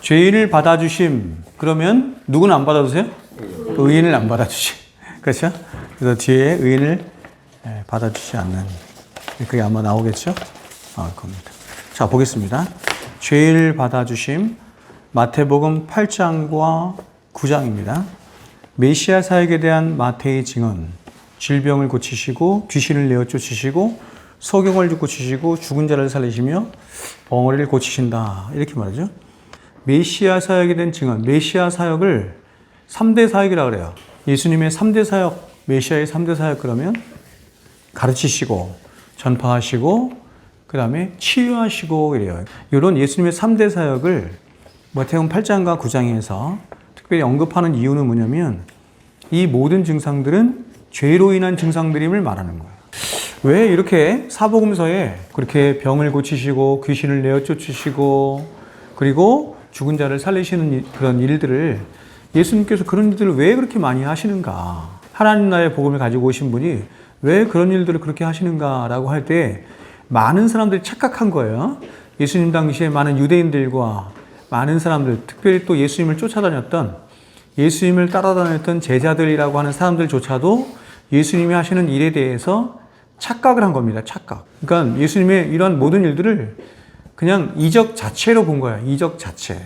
죄인을 받아주심. 그러면 누구는 안 받아주세요? 의인을 안 받아주시. 그렇죠? 그래서 뒤에 의인을 받아주지 않는. 그게 아마 나오겠죠? 나올 겁니다. 자, 보겠습니다. 죄인을 받아주심. 마태복음 8장과 9장입니다. 메시아 사역에 대한 마태의 증언. 질병을 고치시고 귀신을 내어 쫓으시고 소경을 고치시고 죽은 자를 살리시며 벙어리를 고치신다. 이렇게 말하죠. 메시아 사역에 대한 증언. 메시아 사역을 3대 사역이라고 그래요. 예수님의 3대 사역, 메시아의 3대 사역 그러면 가르치시고 전파하시고 그 다음에 치유하시고 이래요. 이런 예수님의 3대 사역을 마태복음 8장과 9장에서 특별히 언급하는 이유는 뭐냐면 이 모든 증상들은 죄로 인한 증상들임을 말하는 거예요. 왜 이렇게 사복음서에 그렇게 병을 고치시고 귀신을 내어 쫓으시고 그리고 죽은 자를 살리시는 그런 일들을 예수님께서 그런 일들을 왜 그렇게 많이 하시는가? 하나님 나라의 복음을 가지고 오신 분이 왜 그런 일들을 그렇게 하시는가라고 할 때 많은 사람들이 착각한 거예요. 예수님 당시에 많은 유대인들과 많은 사람들, 특별히 또 예수님을 쫓아다녔던 예수님을 따라다녔던 제자들이라고 하는 사람들조차도 예수님이 하시는 일에 대해서 착각을 한 겁니다. 착각. 그러니까 예수님의 이런 모든 일들을 그냥 이적 자체로 본 거예요. 이적 자체.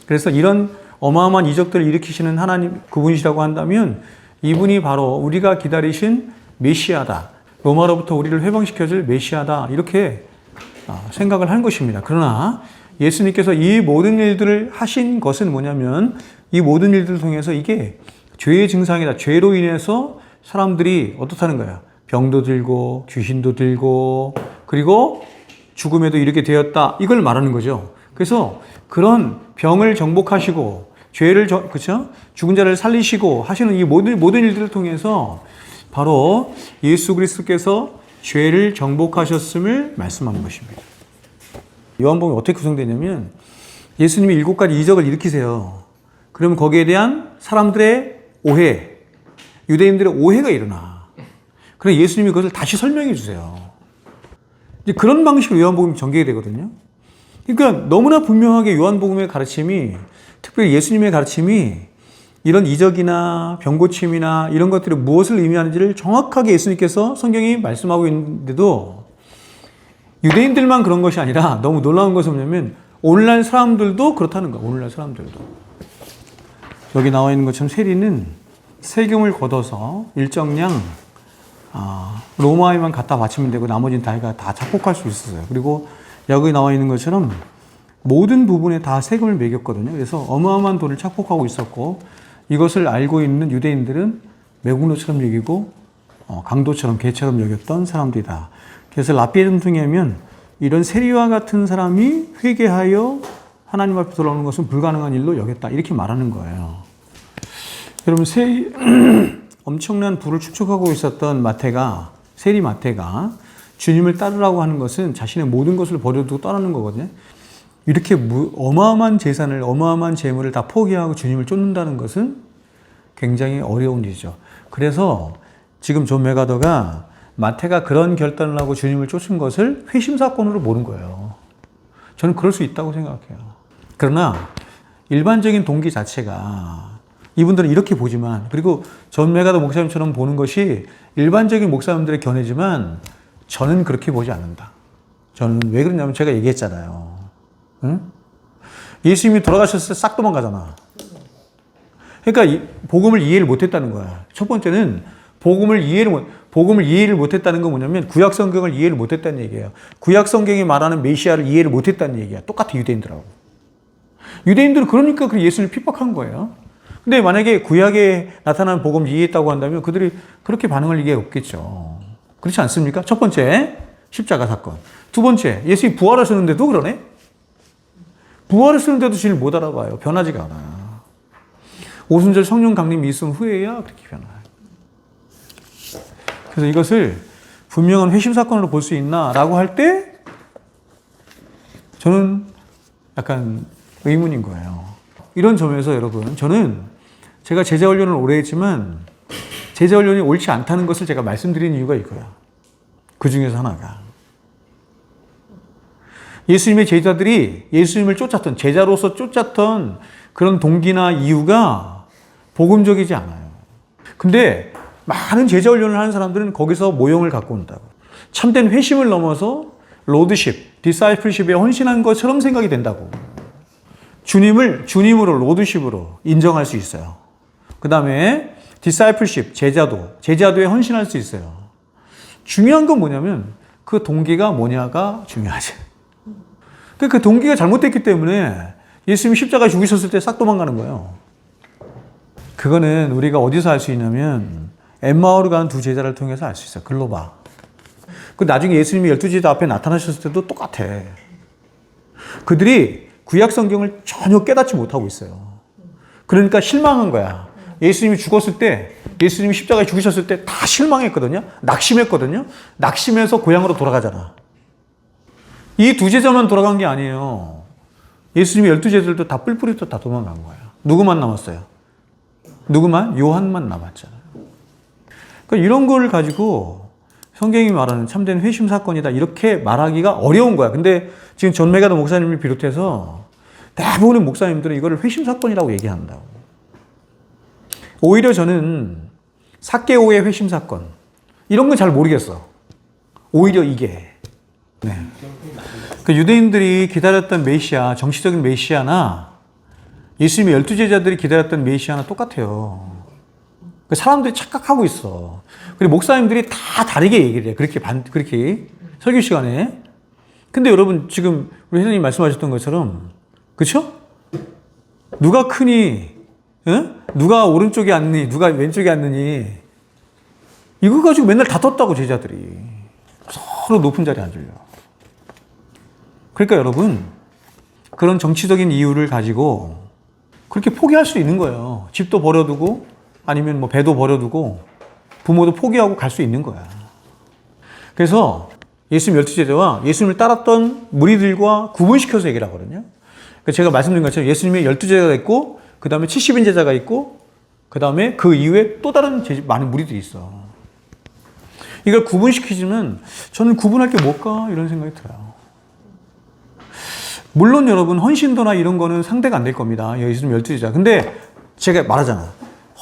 그래서 이런 어마어마한 이적들을 일으키시는 하나님 그분이시라고 한다면 이분이 바로 우리가 기다리신 메시아다. 로마로부터 우리를 해방시켜줄 메시아다. 이렇게 생각을 한 것입니다. 그러나 예수님께서 이 모든 일들을 하신 것은 뭐냐면 이 모든 일들을 통해서 이게 죄의 증상이다. 죄로 인해서 사람들이 어떻다는 거야? 병도 들고 귀신도 들고 그리고 죽음에도 이르게 되었다. 이걸 말하는 거죠. 그래서 그런 병을 정복하시고 죄를 그렇죠? 죽은 자를 살리시고 하시는 이 모든 일들을 통해서 바로 예수 그리스도께서 죄를 정복하셨음을 말씀하는 것입니다. 요한복음이 어떻게 구성되냐면 예수님이 7가지 이적을 일으키세요. 그러면 거기에 대한 사람들의 오해, 유대인들의 오해가 일어나. 그래서 예수님이 그것을 다시 설명해 주세요. 이제 그런 방식으로 요한복음이 전개가 되거든요. 그러니까 너무나 분명하게 요한복음의 가르침이, 특별히 예수님의 가르침이 이런 이적이나 병고침이나 이런 것들이 무엇을 의미하는지를 정확하게 예수님께서 성경이 말씀하고 있는데도 유대인들만 그런 것이 아니라 너무 놀라운 것은 뭐냐면 오늘날 사람들도 그렇다는 거예요. 오늘날 사람들도. 여기 나와 있는 것처럼 세리는 세금을 걷어서 일정량 로마에만 갖다 바치면 되고 나머지는 다 착복할 수 있었어요. 그리고 여기 나와 있는 것처럼 모든 부분에 다 세금을 매겼거든요. 그래서 어마어마한 돈을 착복하고 있었고 이것을 알고 있는 유대인들은 매국노처럼 여기고 강도처럼 개처럼 여겼던 사람들이다. 그래서 라피엠 하면 이런 세리와 같은 사람이 회개하여 하나님 앞에 돌아오는 것은 불가능한 일로 여겼다. 이렇게 말하는 거예요. 여러분 엄청난 부를 축적하고 있었던 세리 마태가 주님을 따르라고 하는 것은 자신의 모든 것을 버려두고 떠나는 거거든요. 이렇게 어마어마한 재산을, 어마어마한 재물을 다 포기하고 주님을 쫓는다는 것은 굉장히 어려운 일이죠. 그래서 지금 존 메가더가 마태가 그런 결단을 하고 주님을 쫓은 것을 회심사건으로 보는 거예요. 저는 그럴 수 있다고 생각해요. 그러나 일반적인 동기 자체가 이분들은 이렇게 보지만, 그리고 존 메가더 목사님처럼 보는 것이 일반적인 목사님들의 견해지만 저는 그렇게 보지 않는다. 저는 왜 그러냐면 제가 얘기했잖아요. 응? 예수님이 돌아가셨을 때 싹 도망가잖아. 그러니까 복음을 이해를 못했다는 거야. 첫 번째는 복음을 이해를 못했다는 건 뭐냐면 구약 성경을 이해를 못했다는 얘기예요. 구약 성경이 말하는 메시아를 이해를 못했다는 얘기야. 똑같아 유대인들하고. 유대인들은 그러니까 예수를 핍박한 거예요. 근데 만약에 구약에 나타난 복음을 이해했다고 한다면 그들이 그렇게 반응할 리가 없겠죠. 그렇지 않습니까? 첫 번째, 십자가 사건. 두 번째, 예수님이 부활하셨는데도 그러네? 부활했었는데도 주님을 못 알아봐요. 변하지가 않아요. 오순절 성령 강림이 있음 후에야 그렇게 변화요. 그래서 이것을 분명한 회심 사건으로 볼 수 있나라고 할 때 저는 약간 의문인 거예요. 이런 점에서 여러분, 저는 제가 제자 훈련을 오래 했지만 제자 훈련이 옳지 않다는 것을 제가 말씀드리는 이유가 이거야. 그 중에서 하나가. 예수님의 제자들이 예수님을 쫓았던, 제자로서 쫓았던 그런 동기나 이유가 복음적이지 않아요. 근데 많은 제자 훈련을 하는 사람들은 거기서 모형을 갖고 온다고. 참된 회심을 넘어서 로드십, 디사이플십에 헌신한 것처럼 생각이 된다고. 주님을 주님으로, 로드십으로 인정할 수 있어요. 그 다음에 디사이플십, 제자도에 헌신할 수 있어요. 중요한 건 뭐냐면 그 동기가 뭐냐가 중요하지. 그 동기가 잘못됐기 때문에 예수님이 십자가에 죽으셨을 때 싹 도망가는 거예요. 그거는 우리가 어디서 알 수 있냐면 엠마오로 가는 두 제자를 통해서 알 수 있어요. 글로 봐. 그 나중에 예수님이 12제자 앞에 나타나셨을 때도 똑같아. 그들이 구약 성경을 전혀 깨닫지 못하고 있어요. 그러니까 실망한 거야. 예수님이 죽었을 때, 예수님이 십자가에 죽으셨을 때 다 실망했거든요. 낙심했거든요. 낙심해서 고향으로 돌아가잖아. 이 두 제자만 돌아간 게 아니에요. 예수님이 12제자들도 다 뿔뿔이 다 도망간 거예요. 누구만 남았어요? 누구만? 요한만 남았잖아요. 그러니까 이런 걸 가지고 성경이 말하는 참된 회심 사건이다 이렇게 말하기가 어려운 거야. 근데 지금 존 메가더 목사님을 비롯해서 대부분의 목사님들은 이거를 회심 사건이라고 얘기한다고. 오히려 저는 삭개오의 회심 사건 이런 건 잘 모르겠어. 오히려 이게 그 유대인들이 기다렸던 메시아, 정치적인 메시아나 예수님의 12제자들이 기다렸던 메시아나 똑같아요. 사람들이 착각하고 있어. 그리고 목사님들이 다 다르게 얘기를 해. 그렇게 설교 시간에. 근데 여러분 지금 우리 회장님 말씀하셨던 것처럼 그렇죠? 누가 크니? 응? 누가 오른쪽에 앉니? 누가 왼쪽에 앉느니? 이거 가지고 맨날 다퉜다고 제자들이. 서로 높은 자리에 앉으려. 그러니까 여러분 그런 정치적인 이유를 가지고 그렇게 포기할 수 있는 거예요. 집도 버려두고 아니면 뭐 배도 버려두고 부모도 포기하고 갈 수 있는 거야. 그래서 예수님 12제자와 예수님을 따랐던 무리들과 구분시켜서 얘기를 하거든요. 그러니까 제가 말씀드린 것처럼 예수님의 12제자가 있고 그 다음에 70인 제자가 있고 그 다음에 그 이후에 또 다른 많은 무리들이 있어. 이걸 구분시키지만 저는 구분할 게 뭘까 이런 생각이 들어요. 물론 여러분 헌신도나 이런 거는 상대가 안 될 겁니다. 예수님 12제자. 근데 제가 말하잖아.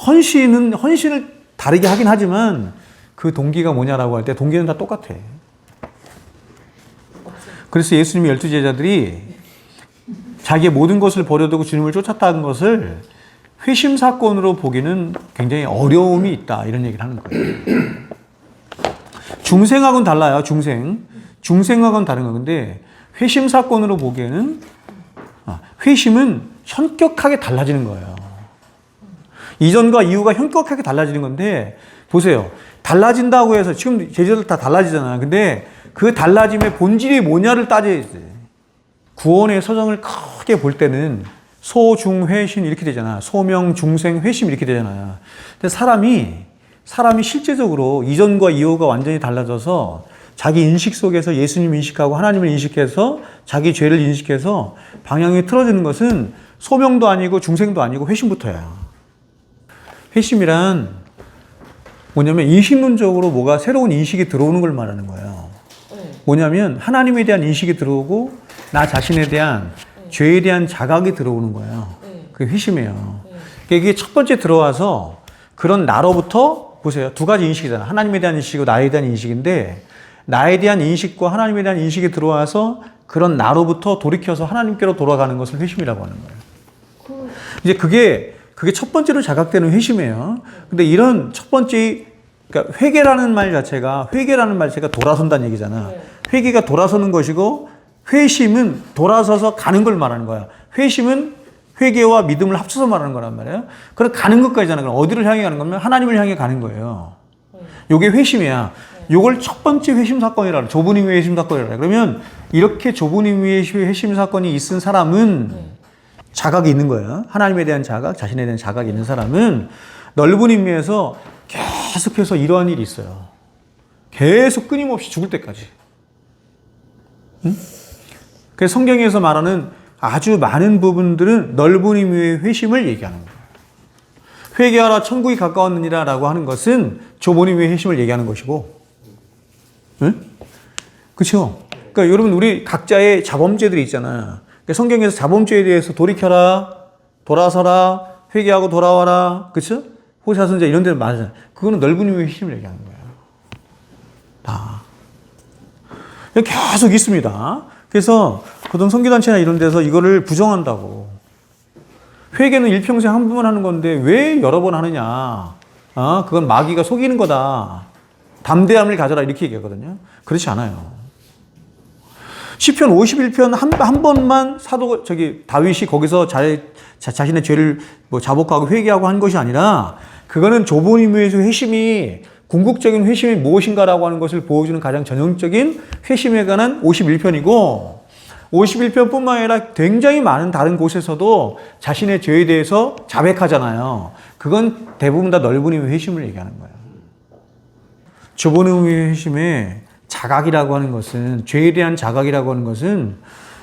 헌신을 다르게 하긴 하지만 그 동기가 뭐냐라고 할 때 동기는 다 똑같아. 그래서 예수님이 12제자들이 자기의 모든 것을 버려두고 주님을 쫓았다는 것을 회심 사건으로 보기는 굉장히 어려움이 있다. 이런 얘기를 하는 거예요. 중생하고는 달라요. 중생하고는 다른 건데 회심 사건으로 보기에는 회심은 현격하게 달라지는 거예요. 이전과 이후가 현격하게 달라지는 건데 보세요. 달라진다고 해서 지금 제자들 다 달라지잖아요. 근데 그 달라짐의 본질이 뭐냐를 따져야지. 구원의 서정을 크게 볼 때는 소, 중, 회신 이렇게 되잖아. 소명, 중생, 회심 이렇게 되잖아요. 근데 사람이 실제적으로 이전과 이후가 완전히 달라져서 자기 인식 속에서 예수님 인식하고 하나님을 인식해서 자기 죄를 인식해서 방향이 틀어지는 것은 소명도 아니고 중생도 아니고 회심부터야. 회심이란 뭐냐면 인식론적으로 뭐가 새로운 인식이 들어오는 걸 말하는 거예요. 뭐냐면 하나님에 대한 인식이 들어오고 나 자신에 대한 죄에 대한 자각이 들어오는 거예요. 그게 회심이에요. 이게 첫 번째 들어와서 그런 나로부터 보세요. 두 가지 인식이잖아. 하나님에 대한 인식이고 나에 대한 인식인데 나에 대한 인식과 하나님에 대한 인식이 들어와서 그런 나로부터 돌이켜서 하나님께로 돌아가는 것을 회심이라고 하는 거예요. 이제 그게 첫 번째로 자각되는 회심이에요. 근데 이런 첫 번째, 그러니까 회개라는 말 자체가 돌아선다는 얘기잖아. 회개가 돌아서는 것이고 회심은 돌아서서 가는 걸 말하는 거야. 회심은 회개와 믿음을 합쳐서 말하는 거란 말이에요. 그럼 가는 것까지잖아. 그럼 어디를 향해 가는 거면 하나님을 향해 가는 거예요. 요게 회심이야. 요걸 첫 번째 회심 사건이라 그래. 좁은 의미의 회심 사건이라 그래. 그러면 이렇게 좁은 의미의 회심 사건이 있은 사람은 자각이 있는 거예요. 하나님에 대한 자각, 자신에 대한 자각이 있는 사람은 넓은 의미에서 계속해서 이러한 일이 있어요. 계속 끊임없이 죽을 때까지. 응? 그래서 성경에서 말하는 아주 많은 부분들은 넓은 의미의 회심을 얘기하는 거예요. 회개하라 천국이 가까웠느니라 라고 하는 것은 좁은 의미의 회심을 얘기하는 것이고, 응? 그렇죠? 그러니까 여러분 우리 각자의 자범죄들이 있잖아요. 그러니까 성경에서 자범죄에 대해서 돌이켜라, 돌아서라, 회개하고 돌아와라, 그렇죠? 호세아 선지자 이런 데는 말하잖아요. 그거는 넓은 힘의 회심을 얘기하는 거예요. 다. 계속 있습니다. 그래서 보통 선교단체나 이런 데서 이거를 부정한다고. 회개는 일평생 한 번만 하는 건데 왜 여러 번 하느냐. 그건 마귀가 속이는 거다. 담대함을 가져라 이렇게 얘기하거든요. 그렇지 않아요. 시편 51편 한 번만 다윗이 거기서 자신의 죄를 자복하고 회개하고 한 것이 아니라 그거는 좁은 의미에서 회심이 궁극적인 회심이 무엇인가라고 하는 것을 보여주는 가장 전형적인 회심에 관한 51편이고 51편뿐만 아니라 굉장히 많은 다른 곳에서도 자신의 죄에 대해서 자백하잖아요. 그건 대부분 다 넓은 의미의 회심을 얘기하는 거예요. 좁은 의미의 회심에 자각이라고 하는 것은 죄에 대한 자각이라고 하는 것은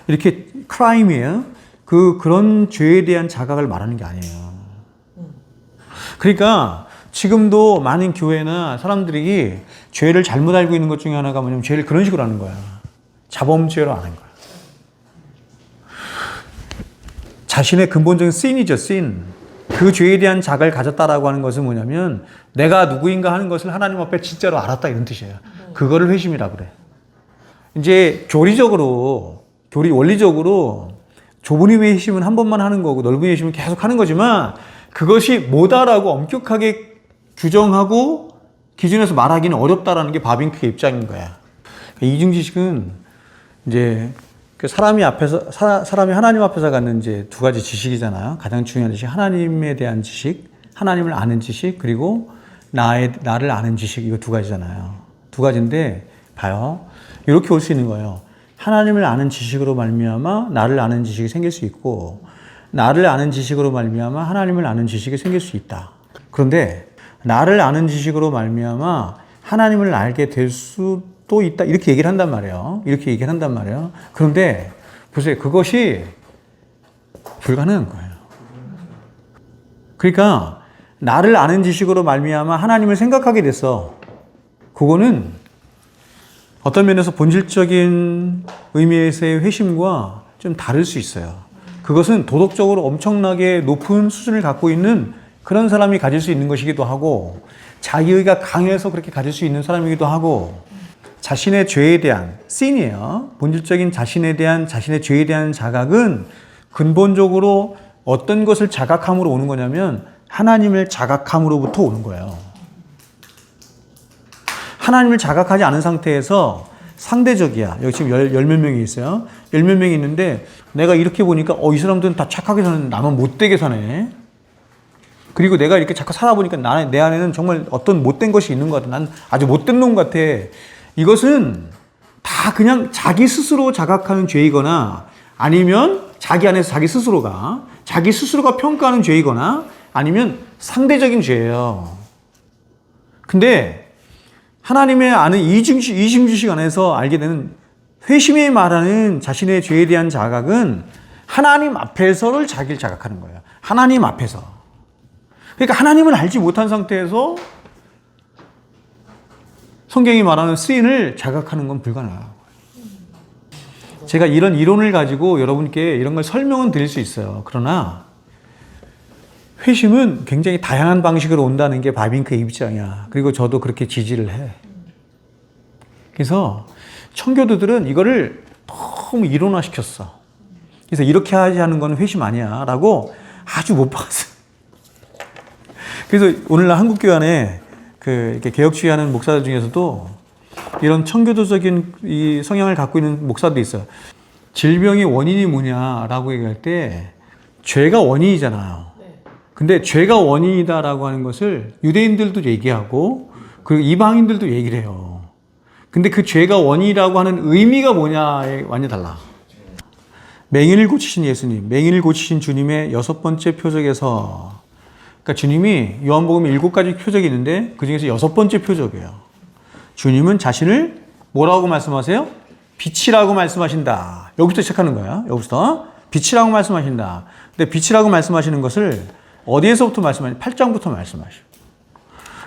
이렇게 크라임이에요. 그런 죄에 대한 자각을 말하는 게 아니에요. 그러니까 지금도 많은 교회나 사람들이 죄를 잘못 알고 있는 것 중에 하나가 뭐냐면 죄를 그런 식으로 하는 거야. 자범죄로 하는 거야. 자신의 근본적인 신이죠, 신. 그 죄에 대한 자각을 가졌다라고 하는 것은 뭐냐면 내가 누구인가 하는 것을 하나님 앞에 진짜로 알았다 이런 뜻이에요. 그거를 회심이라고 그래. 이제 원리적으로 좁은 힘의 회심은 한 번만 하는 거고 넓은 힘의 회심은 계속 하는 거지만 그것이 뭐다라고 엄격하게 규정하고 기준에서 말하기는 어렵다라는 게 바빙크의 입장인 거야. 이중지식은 이제 사람이 하나님 앞에서 갖는 이제 두 가지 지식이잖아요. 가장 중요한 지식, 하나님에 대한 지식, 하나님을 아는 지식, 그리고 나를 아는 지식, 이거 두 가지잖아요. 두 가지인데 봐요. 이렇게 올 수 있는 거예요. 하나님을 아는 지식으로 말미암아 나를 아는 지식이 생길 수 있고, 나를 아는 지식으로 말미암아 하나님을 아는 지식이 생길 수 있다. 그런데 나를 아는 지식으로 말미암아 하나님을 알게 될 수도 있다. 이렇게 얘기를 한단 말이에요. 그런데 보세요. 그것이 불가능한 거예요. 그러니까 나를 아는 지식으로 말미암아 하나님을 생각하게 됐어. 그거는 어떤 면에서 본질적인 의미에서의 회심과 좀 다를 수 있어요. 그것은 도덕적으로 엄청나게 높은 수준을 갖고 있는 그런 사람이 가질 수 있는 것이기도 하고 자기의가 강해서 그렇게 가질 수 있는 사람이기도 하고 자신의 죄에 대한 신이에요. 본질적인 자신의 죄에 대한 자각은 근본적으로 어떤 것을 자각함으로 오는 거냐면 하나님을 자각함으로부터 오는 거예요. 하나님을 자각하지 않은 상태에서 상대적이야. 여기 지금 열 몇 명이 있어요. 열 몇 명이 있는데 내가 이렇게 보니까 이 사람들은 다 착하게 사는 나만 못되게 사네. 그리고 내가 이렇게 자꾸 살아보니까 내 안에는 정말 어떤 못된 것이 있는 것 같아. 난 아주 못된 놈 같아. 이것은 다 그냥 자기 스스로 자각하는 죄이거나 아니면 자기 안에서 자기 스스로가 평가하는 죄이거나 아니면 상대적인 죄예요. 근데 하나님의 아는 이중지식 안에서 알게 되는 회심이 말하는 자신의 죄에 대한 자각은 하나님 앞에서를 자기를 자각하는 거예요. 하나님 앞에서. 그러니까 하나님을 알지 못한 상태에서 성경이 말하는 신을 자각하는 건 불가능해요. 제가 이런 이론을 가지고 여러분께 이런 걸 설명은 드릴 수 있어요. 그러나 회심은 굉장히 다양한 방식으로 온다는 게 바빙크의 입장이야. 그리고 저도 그렇게 지지를 해. 그래서 청교도들은 이거를 너무 이론화시켰어. 그래서 이렇게 하는 건 회심 아니야 라고 아주 못 박았어. 그래서 오늘날 한국교회 안에 이렇게 개혁주의하는 목사들 중에서도 이런 청교도적인 이 성향을 갖고 있는 목사도 있어요. 질병의 원인이 뭐냐라고 얘기할 때 죄가 원인이잖아요. 근데 죄가 원인이다라고 하는 것을 유대인들도 얘기하고 그리고 이방인들도 얘기를 해요. 근데 그 죄가 원인이라고 하는 의미가 뭐냐에 완전히 달라. 맹인을 고치신 예수님, 맹인을 고치신 주님의 6번째 표적에서 그러니까 주님이 요한복음에 7가지 표적이 있는데 그 중에서 6번째 표적이에요. 주님은 자신을 뭐라고 말씀하세요? 빛이라고 말씀하신다. 여기부터 시작하는 거야. 여기부터. 빛이라고 말씀하신다. 근데 빛이라고 말씀하시는 것을 어디에서부터 말씀하시냐? 8장부터 말씀하셔.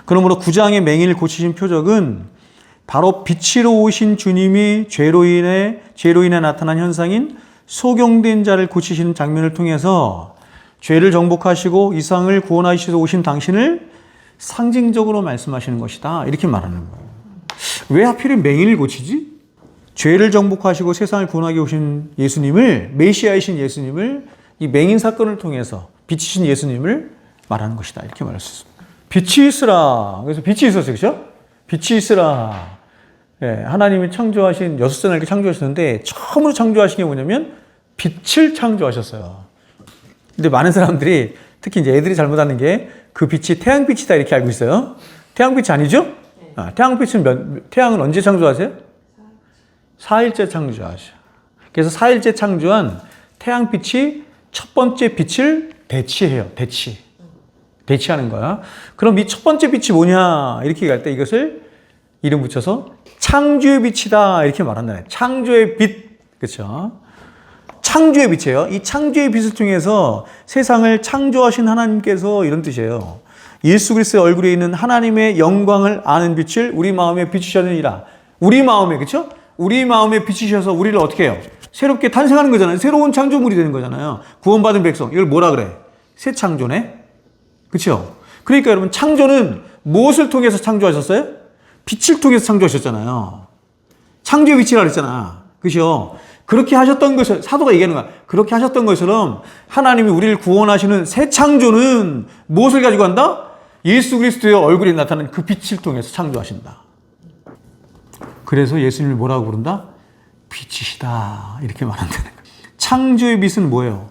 그러므로 9장의 맹인을 고치신 표적은 바로 빛으로 오신 주님이 죄로 인해 나타난 현상인 소경된 자를 고치시는 장면을 통해서 죄를 정복하시고 이 세상을 구원하시러 오신 당신을 상징적으로 말씀하시는 것이다. 이렇게 말하는 거예요. 왜 하필 맹인을 고치지? 죄를 정복하시고 세상을 구원하게 오신 예수님을, 메시아이신 예수님을 이 맹인 사건을 통해서 빛이신 예수님을 말하는 것이다. 이렇게 말했습니다. 빛이 있으라. 그래서 빛이 있었어요. 그렇죠? 빛이 있으라. 예, 하나님이 창조하신, 6살 이렇게 창조하셨는데 처음으로 창조하신 게 뭐냐면 빛을 창조하셨어요. 근데 많은 사람들이 특히 이제 애들이 잘못하는 게 그 빛이 태양빛이다 이렇게 알고 있어요. 태양빛이 아니죠? 태양은 언제 창조하세요? 4일째 창조하셔. 그래서 4일째 창조한 태양빛이 첫 번째 빛을 대치해요. 대치하는 거야. 그럼 이 첫 번째 빛이 뭐냐? 이렇게 갈 때 이것을 이름 붙여서 창조의 빛이다. 이렇게 말한다. 창조의 빛. 그렇죠? 창조의 빛이에요. 이 창조의 빛을 통해서 세상을 창조하신 하나님께서 이런 뜻이에요. 예수 그리스도의 얼굴에 있는 하나님의 영광을 아는 빛을 우리 마음에 비추셨느니라. 우리 마음에, 그렇죠? 우리 마음에 비추셔서 우리를 어떻게 해요? 새롭게 탄생하는 거잖아요. 새로운 창조물이 되는 거잖아요. 구원받은 백성. 이걸 뭐라 그래? 새 창조네? 그렇죠? 그러니까 여러분, 창조는 무엇을 통해서 창조하셨어요? 빛을 통해서 창조하셨잖아요. 창조의 빛이라 그랬잖아. 그렇죠? 그렇게 하셨던 것을, 사도가 얘기하는 거야. 그렇게 하셨던 것처럼 하나님이 우리를 구원하시는 새 창조는 무엇을 가지고 한다? 예수 그리스도의 얼굴에 나타나는 그 빛을 통해서 창조하신다. 그래서 예수님을 뭐라고 부른다? 빛이시다. 이렇게 말한다는 거예요. 창조의 빛은 뭐예요?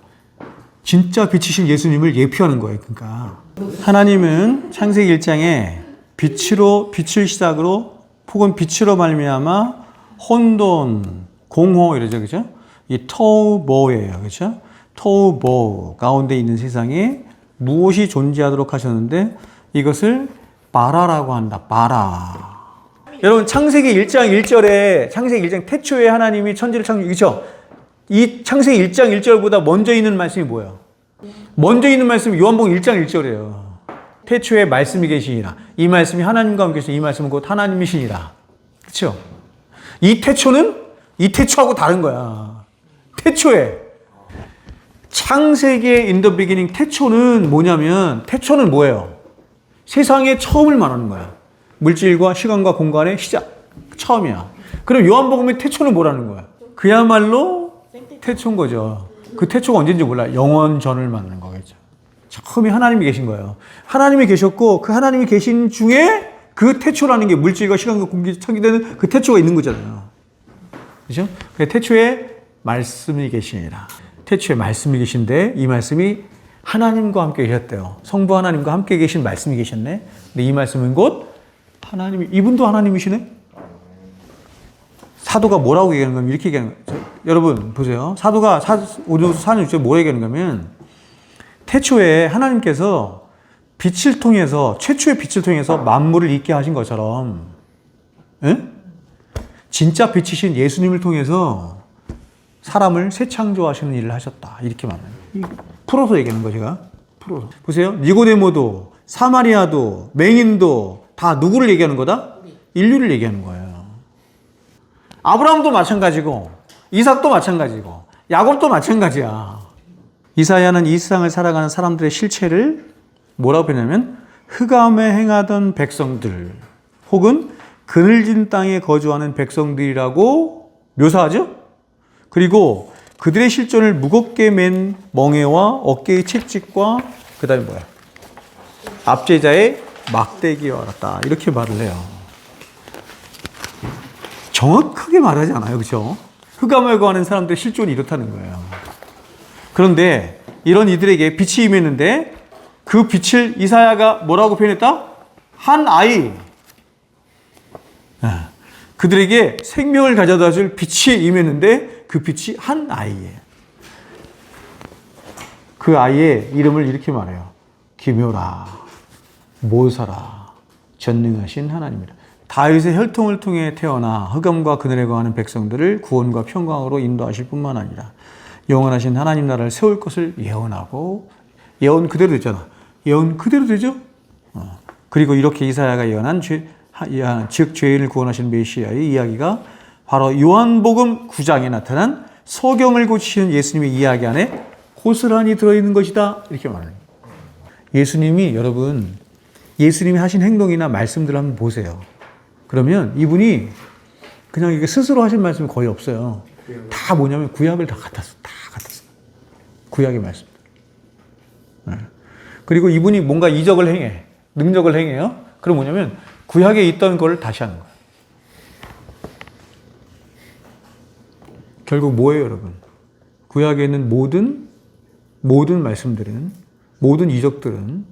진짜 빛이신 예수님을 예표하는 거예요. 그러니까 하나님은 창세기 1장에 빛을 시작으로 혹은 빛으로 말미암아 혼돈, 공허 이러죠. 그죠? 이 토우보예요. 그죠? 토우보 가운데 있는 세상에 무엇이 존재하도록 하셨는데 이것을 바라라고 한다. 바라. 여러분 창세기 1장 1절에 창세기 1장 태초에 하나님이 천지를 창조. 그렇죠? 이 창세기 1장 1절보다 먼저 있는 말씀이 뭐예요? 먼저 있는 말씀이 요한복음 1장 1절이에요. 태초에 말씀이 계시니라. 이 말씀이 하나님과 함께 계시니 이 말씀은 곧 하나님이시니라. 그렇죠? 이 태초는 이 태초하고 다른 거야. 태초에 창세기의 in the beginning 태초는 뭐냐면 태초는 뭐예요? 세상의 처음을 말하는 거야. 물질과 시간과 공간의 시작. 처음이야. 그럼 요한복음의 태초는 뭐라는 거야? 그야말로 태초인 거죠. 그 태초가 언제인지 몰라. 영원 전을 말하는 거겠죠. 처음에 하나님이 계신 거예요. 하나님이 계셨고 그 하나님이 계신 중에 그 태초라는 게 물질과 시간과 공기 창조되는 그 태초가 있는 거잖아요. 그죠? 태초에 말씀이 계시니라. 태초에 말씀이 계신데 이 말씀이 하나님과 함께 계셨대요. 성부 하나님과 함께 계신 말씀이 계셨네. 근데 이 말씀은 곧 하나님이, 이분도 하나님이시네? 사도가 뭐라고 얘기하는 거면 이렇게 얘기하는 거예요. 여러분 보세요. 사도가 오조서 4장 6절에 뭐라고 얘기하는 거면 태초에 하나님께서 빛을 통해서 최초의 빛을 통해서 만물을 있게 하신 것처럼 응? 진짜 빛이신 예수님을 통해서 사람을 새 창조하시는 일을 하셨다. 이렇게 말해요. 풀어서 얘기하는 거 제가. 풀어서. 보세요. 니고데모도 사마리아도 맹인도 다 누구를 얘기하는 거다? 인류를 얘기하는 거예요. 아브라함도 마찬가지고 이삭도 마찬가지고 야곱도 마찬가지야. 이사야는 이 세상을 살아가는 사람들의 실체를 뭐라고 표현하냐면 흑암에 행하던 백성들 혹은 그늘진 땅에 거주하는 백성들이라고 묘사하죠. 그리고 그들의 실존을 무겁게 맨 멍에와 어깨의 채찍과 그 다음에 뭐야? 압제자의 막대기와 같다. 이렇게 말을 해요. 정확하게 말하지 않아요. 그렇죠? 흑암에 거하는 사람들의 실존이 이렇다는 거예요. 그런데 이런 이들에게 빛이 임했는데 그 빛을 이사야가 뭐라고 표현했다? 한 아이. 그들에게 생명을 가져다 줄 빛이 임했는데 그 빛이 한 아이예요. 그 아이의 이름을 이렇게 말해요. 기묘라, 모사라, 전능하신 하나님이라. 다윗의 혈통을 통해 태어나 흑암과 그늘에 거하는 백성들을 구원과 평강으로 인도하실 뿐만 아니라 영원하신 하나님 나라를 세울 것을 예언하고 예언 그대로 되잖아. 예언 그대로 되죠? 그리고 이렇게 이사야가 예언한 즉 죄인을 구원하시는 메시아의 이야기가 바로 요한복음 9장에 나타난 소경을 고치시는 예수님의 이야기 안에 고스란히 들어있는 것이다. 이렇게 말합니다. 예수님이 여러분 예수님이 하신 행동이나 말씀들을 한번 보세요. 그러면 이분이 그냥 이게 스스로 하신 말씀이 거의 없어요. 다 뭐냐면 구약을 다 갖다 써. 구약의 말씀. 네. 그리고 이분이 뭔가 이적을 행해. 능력을 행해요. 그럼 뭐냐면 구약에 있던 걸 다시 하는 거예요. 결국 뭐예요, 여러분? 구약에 있는 모든 말씀들은, 모든 이적들은,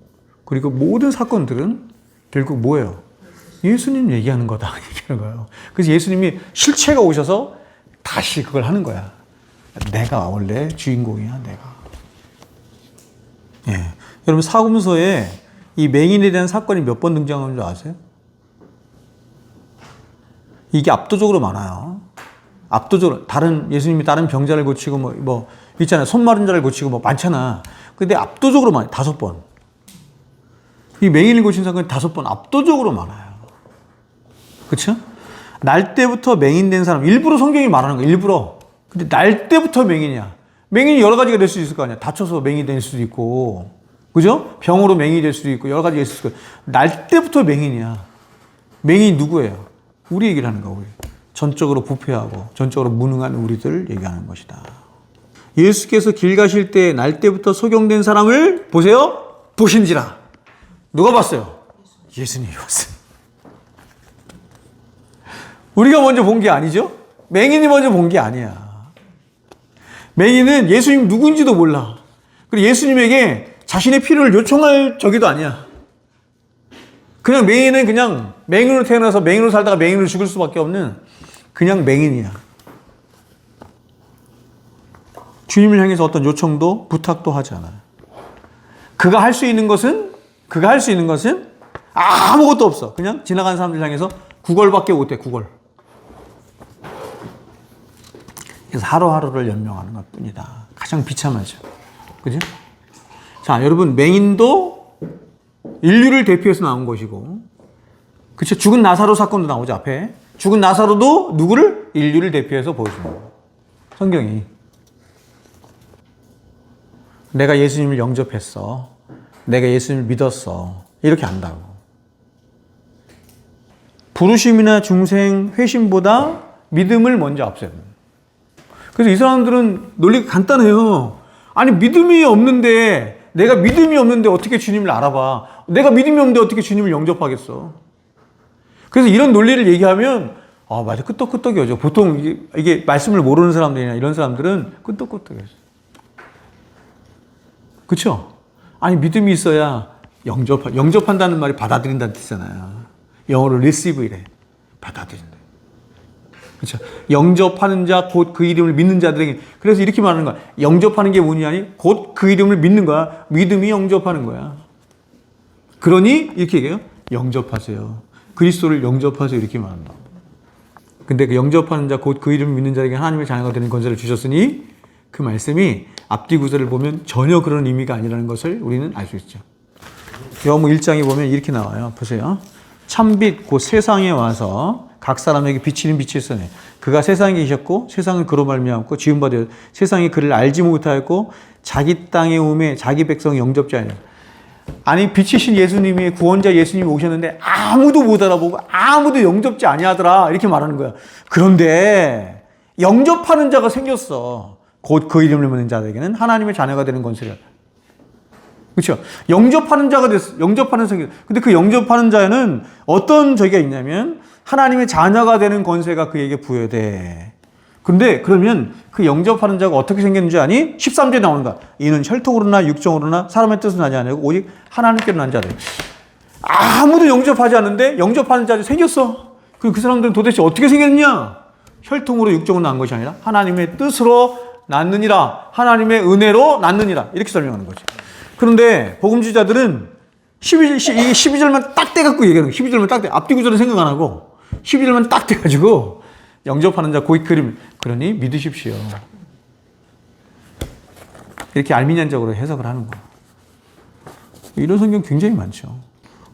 그리고 모든 사건들은 결국 뭐예요? 예수님 얘기하는 거다. 얘기하는 거예요. 그래서 예수님이 실체가 오셔서 다시 그걸 하는 거야. 내가 원래 주인공이야, 내가. 예. 여러분, 사금서에 이 맹인에 대한 사건이 몇 번 등장하는 줄 아세요? 이게 압도적으로 많아요. 압도적으로. 예수님이 다른 병자를 고치고 있잖아요. 손 마른 자를 고치고 많잖아. 근데 압도적으로 많아요. 5번. 이 맹인을 고친 사건이 5번 압도적으로 많아요. 그쵸? 날 때부터 맹인 된 사람, 일부러 성경이 말하는 거야, 일부러. 근데 날 때부터 맹인이야. 맹인이 여러 가지가 될 수 있을 거 아니야. 다쳐서 맹인이 될 수도 있고, 그죠? 병으로 맹인이 될 수도 있고, 여러 가지가 있을 거야. 날 때부터 맹인이야. 맹인이 누구예요? 우리 얘기를 하는 거야, 우리. 전적으로 부패하고, 전적으로 무능한 우리들 얘기하는 것이다. 예수께서 길 가실 때 날 때부터 소경된 사람을 보세요. 보신지라. 누가 봤어요? 예수님이 봤어요. 우리가 먼저 본 게 아니죠? 맹인이 먼저 본 게 아니야. 맹인은 예수님 누군지도 몰라. 그리고 예수님에게 자신의 필요를 요청할 적이도 아니야. 그냥 맹인은 그냥 맹인으로 태어나서 맹인으로 살다가 맹인으로 죽을 수밖에 없는 그냥 맹인이야. 주님을 향해서 어떤 요청도 부탁도 하지 않아요. 그가 할 수 있는 것은 아무것도 없어. 그냥 지나가는 사람들 향해서 구걸밖에 못해, 구걸. 그래서 하루하루를 연명하는 것 뿐이다. 가장 비참하죠. 그죠? 자, 여러분, 맹인도 인류를 대표해서 나온 것이고, 그쵸? 죽은 나사로 사건도 나오죠, 앞에. 죽은 나사로도 누구를? 인류를 대표해서 보여주는 거예요. 성경이. 내가 예수님을 영접했어. 내가 예수님을 믿었어. 이렇게 안다고. 부르심이나 중생, 회심보다 믿음을 먼저 앞세워. 그래서 이 사람들은 논리가 간단해요. 아니, 믿음이 없는데, 내가 믿음이 없는데 어떻게 주님을 알아봐? 내가 믿음이 없는데 어떻게 주님을 영접하겠어? 그래서 이런 논리를 얘기하면, 맞아, 끄떡끄떡이죠. 보통 이게 말씀을 모르는 사람들이나 이런 사람들은 끄떡끄떡이죠. 그쵸? 아니, 믿음이 있어야 영접한다는 말이 받아들인다는 뜻이잖아요. 영어로 receive이래. 받아들인다. 그렇죠. 영접하는 자, 곧 그 이름을 믿는 자들에게. 그래서 이렇게 말하는 거야. 영접하는 게 뭐냐니? 곧 그 이름을 믿는 거야. 믿음이 영접하는 거야. 그러니 이렇게 얘기해요. 영접하세요. 그리스도를 영접하세요. 이렇게 말한다. 근데 그 영접하는 자, 곧 그 이름을 믿는 자에게 하나님의 자녀가 되는 권세를 주셨으니 그 말씀이 앞뒤 구절을 보면 전혀 그런 의미가 아니라는 것을 우리는 알 수 있죠. 요한복음 1장에 보면 이렇게 나와요. 보세요. 참빛 곧 세상에 와서 각 사람에게 비치는 빛이 있으니 그가 세상에 계셨고 세상은 그로 말미암고 지은 바 되어 세상이 그를 알지 못하였고 자기 땅에 오매 자기 백성 영접자니라. 아니, 빛이신 예수님이, 구원자 예수님이 오셨는데 아무도 못 알아보고 아무도 영접지 아니하더라 이렇게 말하는 거야. 그런데 영접하는 자가 생겼어. 곧 그 이름을 믿는 자들에게는 하나님의 자녀가 되는 권세가. 그렇죠? 영접하는 자가 됐어. 영접하는 생각. 근데 그 영접하는 자는 어떤 저기가 있냐면 하나님의 자녀가 되는 권세가 그에게 부여돼. 근데 그러면 그 영접하는 자가 어떻게 생겼는지 아니? 13절에 나오는 거야. 이는 혈통으로나 육정으로나 사람의 뜻은 나지 아니고 오직 하나님께로 난 자들. 아무도 영접하지 않는데 영접하는 자들이 생겼어. 그 사람들은 도대체 어떻게 생겼냐? 혈통으로 육정으로 난 것이 아니라 하나님의 뜻으로 낳느니라. 하나님의 은혜로 낳느니라. 이렇게 설명하는 거지. 그런데 복음주의자들은 12절만 딱 떼갖고 얘기하는 거예요. 12절만 딱 떼. 앞뒤 구절은 생각 안 하고 12절만 딱 떼가지고 영접하는 자 고이 그림. 그러니 믿으십시오. 이렇게 알미니안적으로 해석을 하는 거예요. 이런 성경 굉장히 많죠.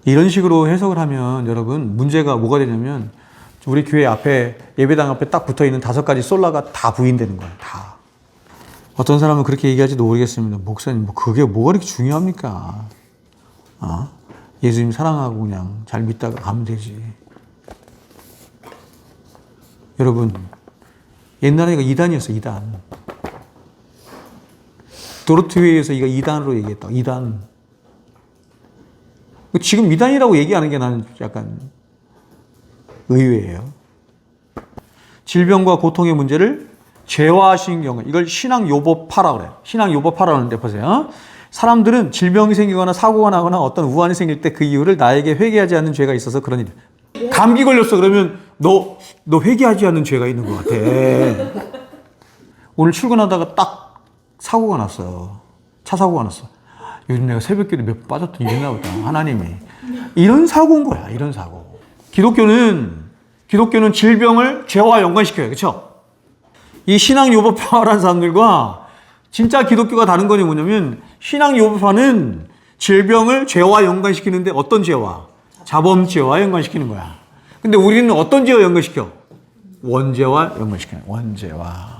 이런 식으로 해석을 하면 여러분 문제가 뭐가 되냐면 우리 교회 앞에 예배당 앞에 딱 붙어있는 5가지 솔라가 다 부인되는 거예요. 다. 어떤 사람은 그렇게 얘기할지도 모르겠습니다. 목사님 뭐 그게 뭐가 이렇게 중요합니까? 예수님 사랑하고 그냥 잘 믿다가 가면 되지. 여러분 옛날에 이거 2단이었어. 2단. 도로트웨이에서 이거 2단으로 얘기했다. 2단. 지금 2단이라고 얘기하는 게 나는 약간 의외예요. 질병과 고통의 문제를 죄화하신 경우, 이걸 신앙요법파라 그래요. 신앙요법파라 하는데 보세요. 사람들은 질병이 생기거나 사고가 나거나 어떤 우환이 생길 때 그 이유를 나에게 회개하지 않는 죄가 있어서 그런 일. 감기 걸렸어. 그러면 너 회개하지 않는 죄가 있는 것 같아. 오늘 출근하다가 딱 사고가 났어요. 차 사고가 났어. 요즘 내가 새벽기도 몇 번 빠졌더니 이랬나 보다. 하나님이. 이런 사고인 거야. 이런 사고. 기독교는 질병을 죄와 연관시켜요. 그렇죠? 이 신앙요법파라는 사람들과 진짜 기독교가 다른 거는 뭐냐면 신앙요법파는 질병을 죄와 연관시키는데 어떤 죄와? 자범죄와 연관시키는 거야. 근데 우리는 어떤 죄와 연관시켜? 원죄와 연관시켜요. 원죄와.